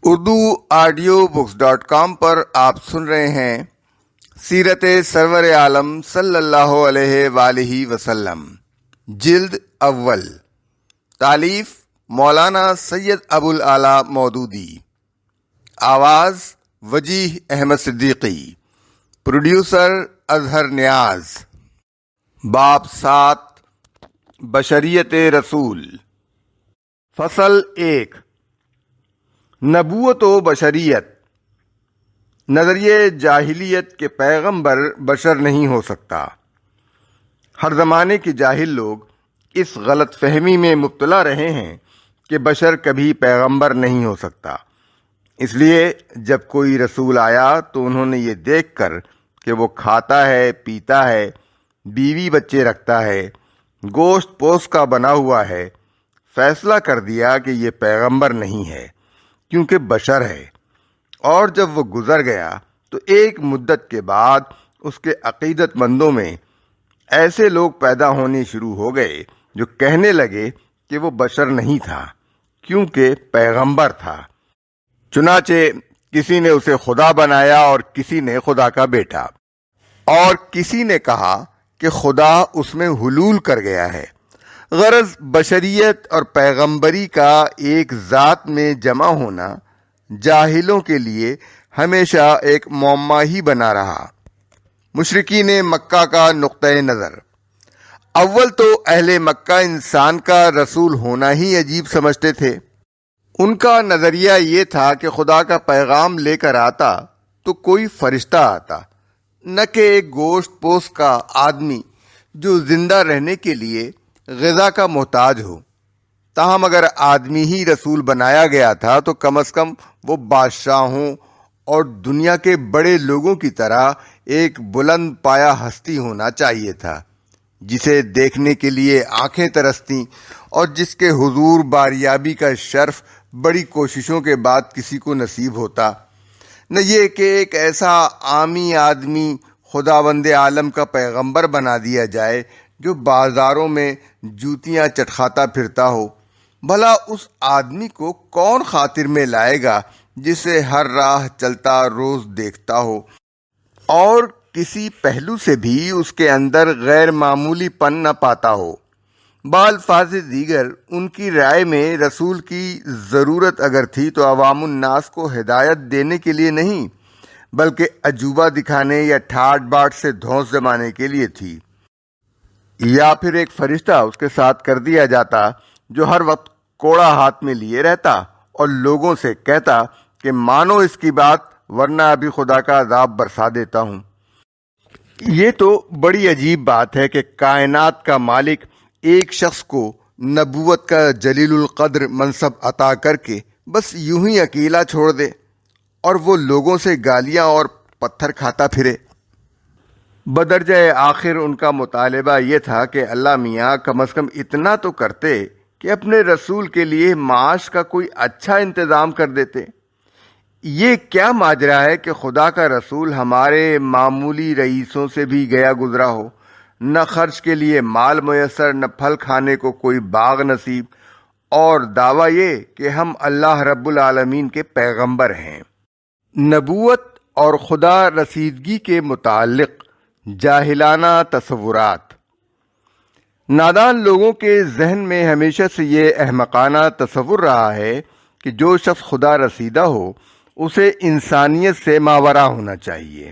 Urdu audio بکس.com پر آپ سن رہے ہیں سیرت سرور عالم صلی اللہ علیہ وآلہ وسلم، جلد اول، تالیف مولانا سید ابو العلا مودودی، آواز وجیح احمد صدیقی، پروڈیوسر اظہر نیاز۔ باب 7، بشریت رسول، فصل 1، نبوت و بشریت۔ نظریہ جاہلیت کے پیغمبر بشر نہیں ہو سکتا۔ ہر زمانے کے جاہل لوگ اس غلط فہمی میں مبتلا رہے ہیں کہ بشر کبھی پیغمبر نہیں ہو سکتا۔ اس لیے جب کوئی رسول آیا تو انہوں نے یہ دیکھ کر کہ وہ کھاتا ہے، پیتا ہے، بیوی بچے رکھتا ہے، گوشت پوست کا بنا ہوا ہے، فیصلہ کر دیا کہ یہ پیغمبر نہیں ہے کیونکہ بشر ہے۔ اور جب وہ گزر گیا تو ایک مدت کے بعد اس کے عقیدت مندوں میں ایسے لوگ پیدا ہونے شروع ہو گئے جو کہنے لگے کہ وہ بشر نہیں تھا کیونکہ پیغمبر تھا۔ چنانچہ کسی نے اسے خدا بنایا اور کسی نے خدا کا بیٹا، اور کسی نے کہا کہ خدا اس میں حلول کر گیا ہے۔ غرض بشریت اور پیغمبری کا ایک ذات میں جمع ہونا جاہلوں کے لیے ہمیشہ ایک معمہ ہی بنا رہا۔ مشرکین مکہ کا نقطہ نظر۔ اول تو اہل مکہ انسان کا رسول ہونا ہی عجیب سمجھتے تھے۔ ان کا نظریہ یہ تھا کہ خدا کا پیغام لے کر آتا تو کوئی فرشتہ آتا، نہ کہ ایک گوشت پوست کا آدمی جو زندہ رہنے کے لیے غذا کا محتاج ہو۔ تاہم اگر آدمی ہی رسول بنایا گیا تھا تو کم از کم وہ بادشاہوں اور دنیا کے بڑے لوگوں کی طرح ایک بلند پایہ ہستی ہونا چاہیے تھا، جسے دیکھنے کے لیے آنکھیں ترستی اور جس کے حضور باریابی کا شرف بڑی کوششوں کے بعد کسی کو نصیب ہوتا، نہ یہ کہ ایک ایسا عامی آدمی خداوند عالم کا پیغمبر بنا دیا جائے جو بازاروں میں جوتیاں چٹکھاتا پھرتا ہو۔ بھلا اس آدمی کو کون خاطر میں لائے گا جسے ہر راہ چلتا روز دیکھتا ہو اور کسی پہلو سے بھی اس کے اندر غیر معمولی پن نہ پاتا ہو؟ بالفاظ دیگر ان کی رائے میں رسول کی ضرورت اگر تھی تو عوام الناس کو ہدایت دینے کے لیے نہیں، بلکہ عجوبہ دکھانے یا ٹھاٹ باٹ سے دھونس جمانے کے لیے تھی، یا پھر ایک فرشتہ اس کے ساتھ کر دیا جاتا جو ہر وقت کوڑا ہاتھ میں لیے رہتا اور لوگوں سے کہتا کہ مانو اس کی بات ورنہ ابھی خدا کا عذاب برسا دیتا ہوں۔ یہ تو بڑی عجیب بات ہے کہ کائنات کا مالک ایک شخص کو نبوت کا جلیل القدر منصب عطا کر کے بس یوں ہی اکیلا چھوڑ دے اور وہ لوگوں سے گالیاں اور پتھر کھاتا پھرے۔ بدرجہ آخر ان کا مطالبہ یہ تھا کہ اللہ میاں کم از کم اتنا تو کرتے کہ اپنے رسول کے لیے معاش کا کوئی اچھا انتظام کر دیتے۔ یہ کیا ماجرا ہے کہ خدا کا رسول ہمارے معمولی رئیسوں سے بھی گیا گزرا ہو، نہ خرچ کے لیے مال میسر، نہ پھل کھانے کو کوئی باغ نصیب، اور دعویٰ یہ کہ ہم اللہ رب العالمین کے پیغمبر ہیں۔ نبوت اور خدا رسیدگی کے متعلق جاہلانہ تصورات۔ نادان لوگوں کے ذہن میں ہمیشہ سے یہ احمقانہ تصور رہا ہے کہ جو شخص خدا رسیدہ ہو اسے انسانیت سے ماورا ہونا چاہیے،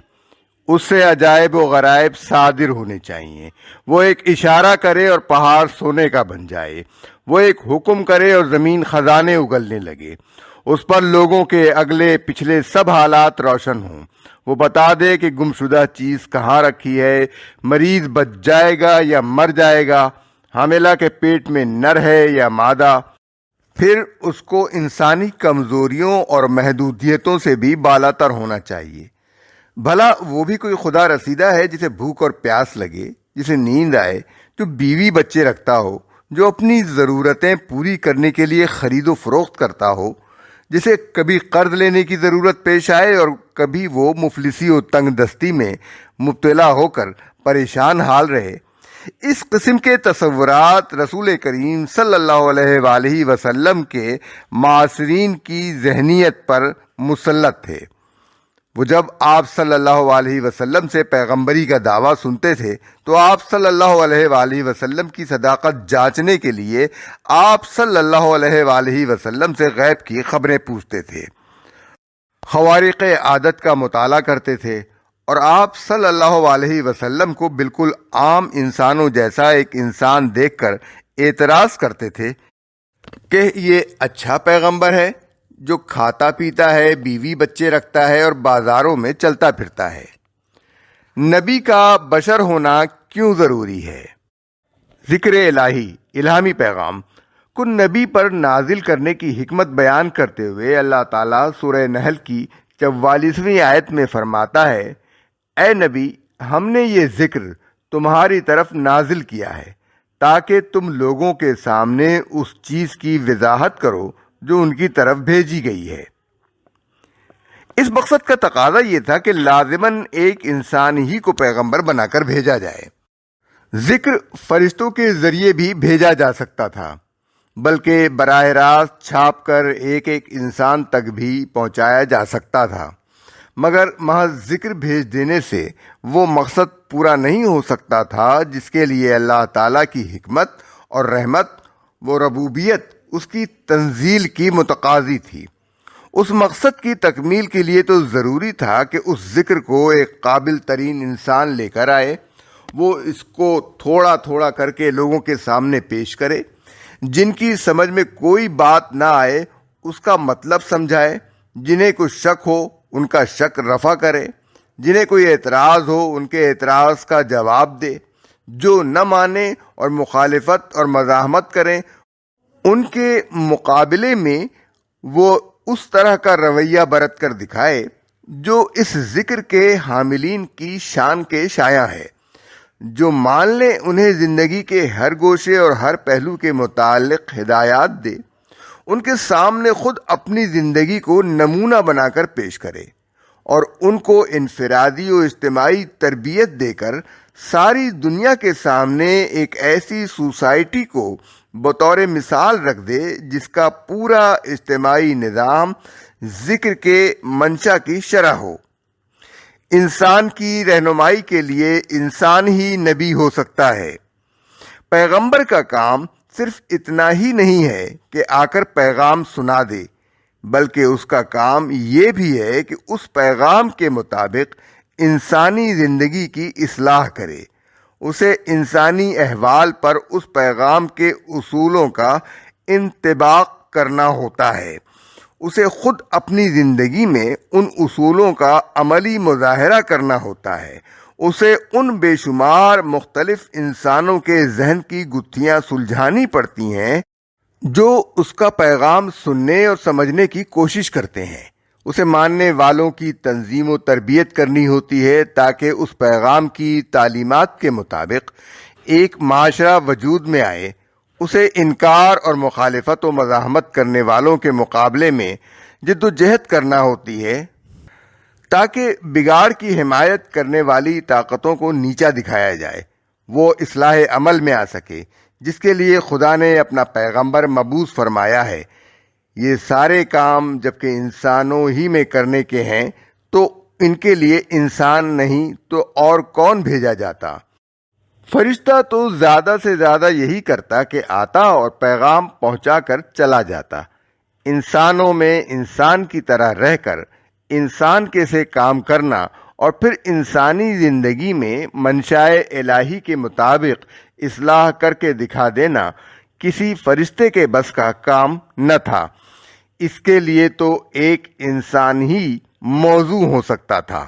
اس سے عجائب و غرائب صادر ہونے چاہیے، وہ ایک اشارہ کرے اور پہاڑ سونے کا بن جائے، وہ ایک حکم کرے اور زمین خزانے اگلنے لگے، اس پر لوگوں کے اگلے پچھلے سب حالات روشن ہوں، وہ بتا دے کہ گمشدہ چیز کہاں رکھی ہے، مریض بچ جائے گا یا مر جائے گا، حاملہ کے پیٹ میں نر ہے یا مادہ۔ پھر اس کو انسانی کمزوریوں اور محدودیتوں سے بھی بالاتر ہونا چاہیے۔ بھلا وہ بھی کوئی خدا رسیدہ ہے جسے بھوک اور پیاس لگے، جسے نیند آئے، جو بیوی بچے رکھتا ہو، جو اپنی ضرورتیں پوری کرنے کے لیے خرید و فروخت کرتا ہو، جسے کبھی قرض لینے کی ضرورت پیش آئے اور کبھی وہ مفلسی و تنگ دستی میں مبتلا ہو کر پریشان حال رہے؟ اس قسم کے تصورات رسول کریم صلی اللہ علیہ وآلہ وسلم کے معاصرین کی ذہنیت پر مسلط تھے۔ وہ جب آپ صلی اللہ علیہ وسلم سے پیغمبری کا دعویٰ سنتے تھے تو آپ صلی اللہ علیہ وآلہ وسلم کی صداقت جانچنے کے لیے آپ صلی اللہ علیہ وآلہ وسلم سے غیب کی خبریں پوچھتے تھے، خوارق عادت کا مطالعہ کرتے تھے، اور آپ صلی اللہ علیہ وسلم کو بالکل عام انسانوں جیسا ایک انسان دیکھ کر اعتراض کرتے تھے کہ یہ اچھا پیغمبر ہے جو کھاتا پیتا ہے، بیوی بچے رکھتا ہے اور بازاروں میں چلتا پھرتا ہے۔ نبی کا بشر ہونا کیوں ضروری ہے؟ ذکر الہی، الہامی پیغام کو نبی پر نازل کرنے کی حکمت بیان کرتے ہوئے اللہ تعالیٰ سورہ نحل کی 44ویں آیت میں فرماتا ہے، اے نبی، ہم نے یہ ذکر تمہاری طرف نازل کیا ہے تاکہ تم لوگوں کے سامنے اس چیز کی وضاحت کرو جو ان کی طرف بھیجی گئی ہے۔ اس مقصد کا تقاضا یہ تھا کہ لازماً ایک انسان ہی کو پیغمبر بنا کر بھیجا جائے۔ ذکر فرشتوں کے ذریعے بھی بھیجا جا سکتا تھا، بلکہ براہ راست چھاپ کر ایک ایک انسان تک بھی پہنچایا جا سکتا تھا، مگر محض ذکر بھیج دینے سے وہ مقصد پورا نہیں ہو سکتا تھا جس کے لیے اللہ تعالیٰ کی حکمت اور رحمت و ربوبیت اس کی تنزیل کی متقاضی تھی۔ اس مقصد کی تکمیل کے لیے تو ضروری تھا کہ اس ذکر کو ایک قابل ترین انسان لے کر آئے، وہ اس کو تھوڑا تھوڑا کر کے لوگوں کے سامنے پیش کرے، جن کی سمجھ میں کوئی بات نہ آئے اس کا مطلب سمجھائے، جنہیں کوئی شک ہو ان کا شک رفع کرے، جنہیں کوئی اعتراض ہو ان کے اعتراض کا جواب دے، جو نہ مانے اور مخالفت اور مزاحمت کریں ان کے مقابلے میں وہ اس طرح کا رویہ برت کر دکھائے جو اس ذکر کے حاملین کی شان کے شایع ہے۔ جو مان لے انہیں زندگی کے ہر گوشے اور ہر پہلو کے متعلق ہدایات دے، ان کے سامنے خود اپنی زندگی کو نمونہ بنا کر پیش کرے اور ان کو انفرادی و اجتماعی تربیت دے کر ساری دنیا کے سامنے ایک ایسی سوسائٹی کو بطور مثال رکھ دے جس کا پورا اجتماعی نظام ذکر کے منشا کی شرح ہو۔ انسان کی رہنمائی کے لیے انسان ہی نبی ہو سکتا ہے۔ پیغمبر کا کام صرف اتنا ہی نہیں ہے کہ آ کر پیغام سنا دے، بلکہ اس کا کام یہ بھی ہے کہ اس پیغام کے مطابق انسانی زندگی کی اصلاح کرے، اسے انسانی احوال پر اس پیغام کے اصولوں کا انطباق کرنا ہوتا ہے، اسے خود اپنی زندگی میں ان اصولوں کا عملی مظاہرہ کرنا ہوتا ہے، اسے ان بے شمار مختلف انسانوں کے ذہن کی گتھیاں سلجھانی پڑتی ہیں جو اس کا پیغام سننے اور سمجھنے کی کوشش کرتے ہیں، اسے ماننے والوں کی تنظیم و تربیت کرنی ہوتی ہے تاکہ اس پیغام کی تعلیمات کے مطابق ایک معاشرہ وجود میں آئے، اسے انکار اور مخالفت و مزاحمت کرنے والوں کے مقابلے میں جد و جہد کرنا ہوتی ہے تاکہ بگاڑ کی حمایت کرنے والی طاقتوں کو نیچا دکھایا جائے، وہ اصلاح عمل میں آ سکے جس کے لیے خدا نے اپنا پیغمبر مبعوث فرمایا ہے۔ یہ سارے کام جبکہ انسانوں ہی میں کرنے کے ہیں تو ان کے لیے انسان نہیں تو اور کون بھیجا جاتا؟ فرشتہ تو زیادہ سے زیادہ یہی کرتا کہ آتا اور پیغام پہنچا کر چلا جاتا۔ انسانوں میں انسان کی طرح رہ کر انسان کے سے کام کرنا اور پھر انسانی زندگی میں منشائے الہی کے مطابق اصلاح کر کے دکھا دینا کسی فرشتے کے بس کا کام نہ تھا، اس کے لیے تو ایک انسان ہی موضوع ہو سکتا تھا۔